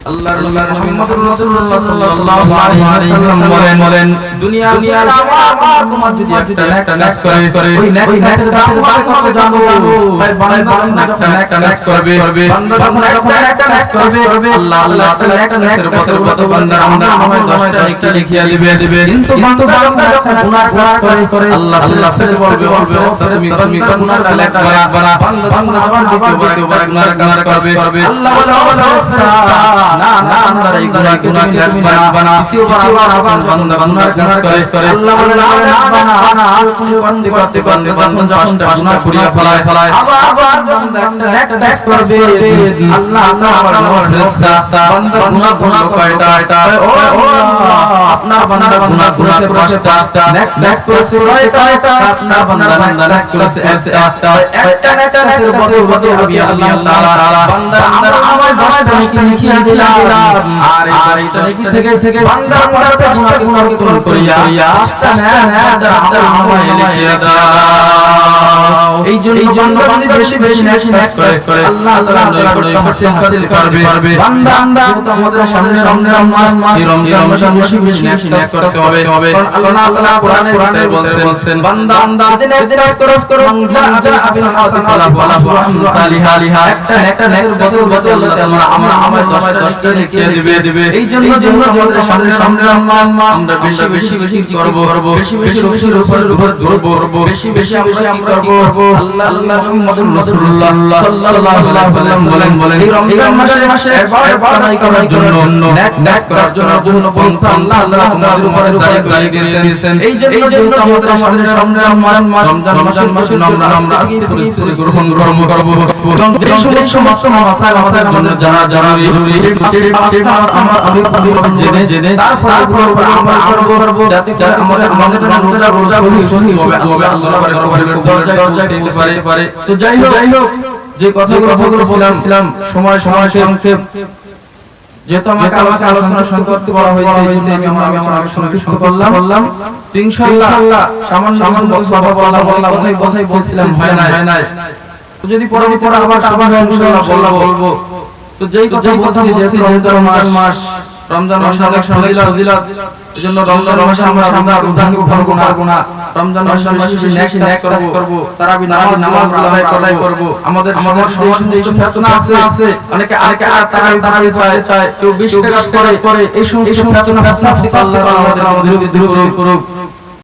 আল্লাহর নবী মুহাম্মদুর রাসূলুল্লাহ সাল্লাল্লাহু আলাইহি ওয়াসাল্লাম বলেন দুনিয়ার আমার তোমার যদি একটা নাচ করে ওই নাচের দাম কত জানো ভাই বান্দা একটা নাচ করবে বান্দা যখন একটা নাচ করবে আল্লাহ তাআলা একটা নাচের বদলে কত বান্দা আমাদের নামে 10টা নেকি লিখিয়ে দিবে কিন্তু বান্দা যখন গুনাহ করে আল্লাহ ফের বলবে তুমি গুনাহটা লেখা বানা বান্দা যখন দ্বিতীয়বার গুনাহ করবে আল্লাহ না না আমরা এই গুনাহ লিখবা না দ্বিতীয়বার আবার বান্দা গুনার কাজ করে আল্লাহ বলে না না আর তুমি করতে বান্দা যখন গুনাহ করিয়া ফেলায় আবার বান্দা একটা কাজ করবে আল্লাহ আবার ফেরেশতা বান্দা গুনাহ কয়টা ও আপনার বান্দা গুনাহ করেছে পাঁচটা নেক করেছে কয়টা আপনার বান্দা নেক করেছে একটা কাজের বদলে আমি আল্লাহ তাআলা বান্দা আমার 10টা লিখিয়ে দিলাম আর এটা নাকি থেকে বান্দা গুনাহ করিয়া আস্তা না আমায় লিখিয়ে দাও এই জন্য বান্দা বেশি নাচ করে আল্লাহ তাআলা হাসিল করবে বান্দা আমাদের সামনে এই রমজান মাসে বেশি নাচ করতে হবে কারণ আল্লাহ তাআলা কোরআনে বলছেন বান্দা দিনে নাচ করো যা আবিল হাসান ওয়া সালিহা একটা নাচের বদলে আল্লাহ তাআলা আমার 10টা লিখিয়ে দিবে এই জন্য আমাদের সামনে আমরা বেশি করব বেশি রসুলের উপর ধরব বেশি আমরা করব আল্লাহ মুহাম্মদুর রাসূলুল্লাহ সাল্লাল্লাহু আলাইহি ওয়াসাল্লাম বলেন এই রমজান মাসে একবার করার জন্য নাচ করার জন্য পন্থা আল্লাহ আমাদের উপরে জারি দিয়েছেন এই জন্য আমাদের সামনে রমজান মাসে আমরা পরিস্থিতি গ্রহণ করব যে সমস্ত মাসাইল আমাদের যারা জেনে তারপর আমরা করব যাতে আমাদের রোজা সহি হবে আল্লাহর দরজায় পারে তো যাই হোক যে কথাগুলো বলেছিলাম সময় সংক্ষেপ যেহেতু আমাকে আলোচনা সংক্ষিপ্ত করা হয়েছে আমি আমার সংক্ষিপ্ত করলাম ইনশাআল্লাহ সামান্য কথা কথাই বলছিলাম হয় নাই যদি পরে আবার ইনশাআল্লাহ বলবো তো যেই কথা বলছি যে রমজান মাস অনেক ফজিলত এজন্য রমজান মাসে আমরা রোজাকে পালন করব না রমজান মাসে নেক করব তারাবি নামাজ আদায় করব আমাদের সমাজে যে ফেতনা আছে অনেকে তারাবি চায় কেউ 20 টাকা করে এই সমস্ত ফেতনা আল্লাহ আমাদের দূর করুক